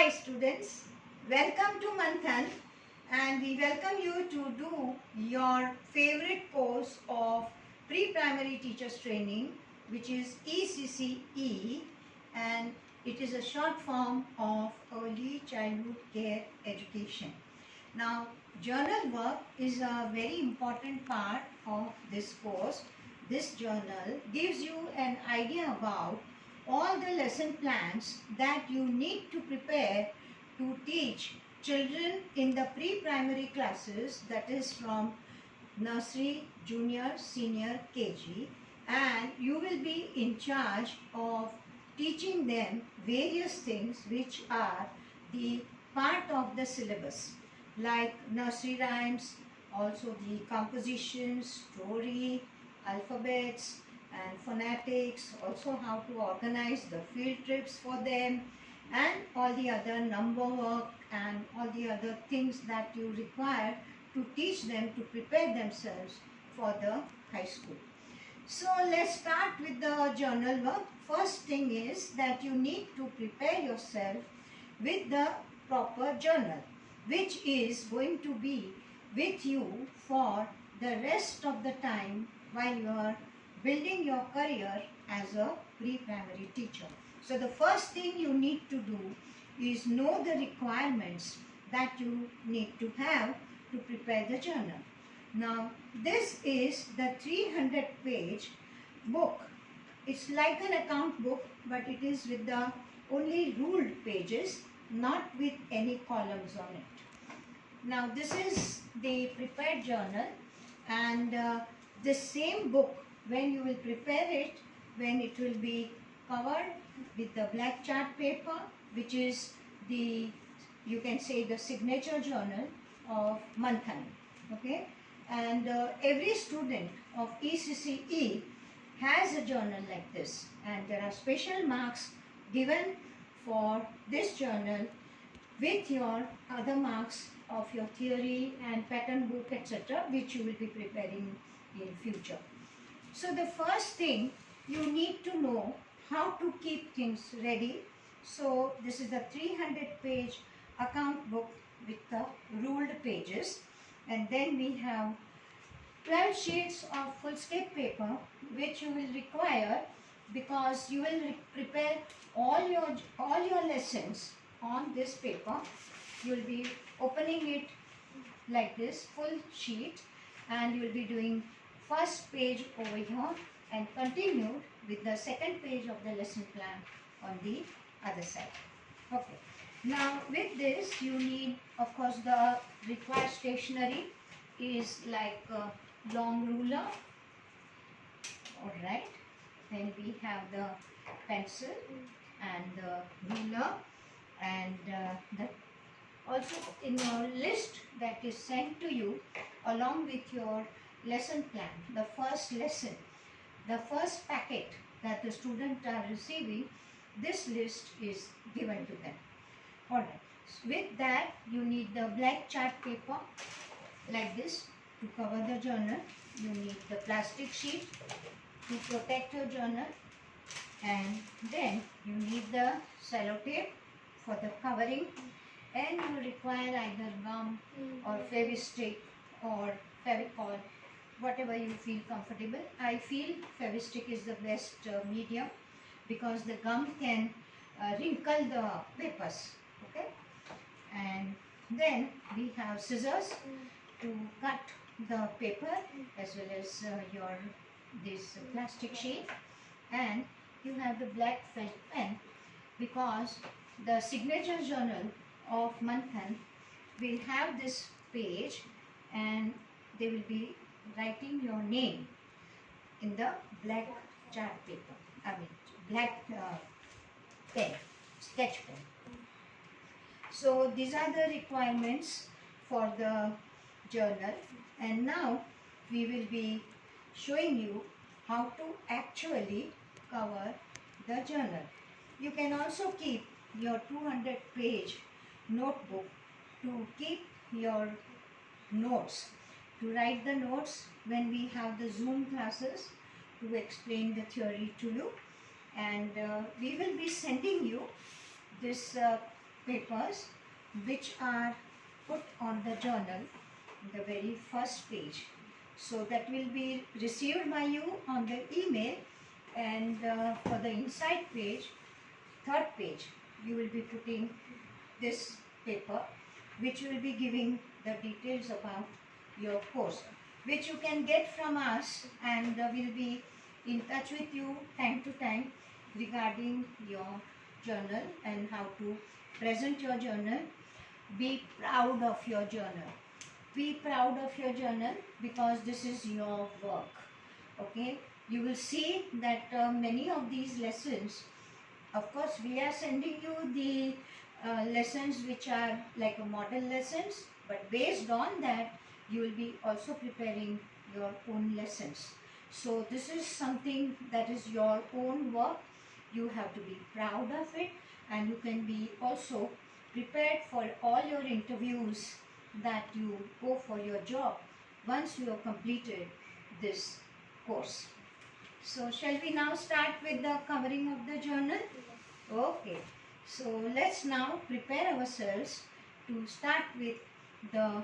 Hi students, welcome to Manthan and we welcome you to do your favorite course of pre-primary teachers training, which is ECCE, and it is a short form of early childhood care education. Now, journal work is a very important part of this course. This journal gives you an idea about all the lesson plans that you need to prepare to teach children in the pre-primary classes, that is from nursery, junior, senior, KG, and you will be in charge of teaching them various things which are the part of the syllabus, like nursery rhymes, also the compositions, story, alphabets and phonetics, also how to organize the field trips for them, and all the other number work and all the other things that you require to teach them to prepare themselves for the high school. So let's start with the journal work. First thing is that you need to prepare yourself with the proper journal, which is going to be with you for the rest of the time while you are building your career as a pre-primary teacher. So the first thing you need to do is know the requirements that you need to have to prepare the journal. Now this is the 300-page book. It's like an account book, but it is with the only ruled pages, not with any columns on it. Now this is the prepared journal, and the same book, when you will prepare it, when it will be covered with the black chart paper, which is the, you can say, the signature journal of Manthan, okay? And every student of ECCE has a journal like this, and there are special marks given for this journal with your other marks of your theory and pattern book, etc., which you will be preparing in future. So the first thing, you need to know how to keep things ready. So this is the 300-page account book with the ruled pages, and then we have 12 sheets of foolscap paper, which you will require because you will prepare all your lessons on this paper. You will be opening it like this, full sheet, and you will be doing first page over here and continue with the second page of the lesson plan on the other side. Okay. Now with this you need, of course, the required stationery is like a long ruler. Alright. Then we have the pencil and the ruler, and also in your list that is sent to you along with your lesson plan, the first lesson, the first packet that the students are receiving, this list is given to them. Alright, with that you need the black chart paper like this to cover the journal. You need the plastic sheet to protect your journal, and then you need the sellotape for the covering, and you require either gum or Fevistick or Fevicol, whatever you feel comfortable. I feel Fevistick is the best medium because the gum can wrinkle the papers, okay? And then we have scissors to cut the paper as well as this plastic sheet, and you have the black felt pen because the signature journal of Manthan will have this page, and they will be writing your name in the black chart paper, black pen, sketch pen. So these are the requirements for the journal, and now we will be showing you how to actually cover the journal. You can also keep your 200-page notebook to keep your notes, to write the notes when we have the Zoom classes to explain the theory to you, and we will be sending you this papers which are put on the journal, the very first page. So that will be received by you on the email, and for the inside page, third page, you will be putting this paper which will be giving the details about your course, which you can get from us, and we'll be in touch with you time to time regarding your journal and how to present your journal. Be proud of your journal. Be proud of your journal because this is your work. Okay, you will see that many of these lessons, of course we are sending you the lessons which are like a model lessons, but based on that you will be also preparing your own lessons. So this is something that is your own work. You have to be proud of it, and you can be also prepared for all your interviews that you go for your job once you have completed this course. So shall we now start with the covering of the journal? Okay. So let's now prepare ourselves to start with the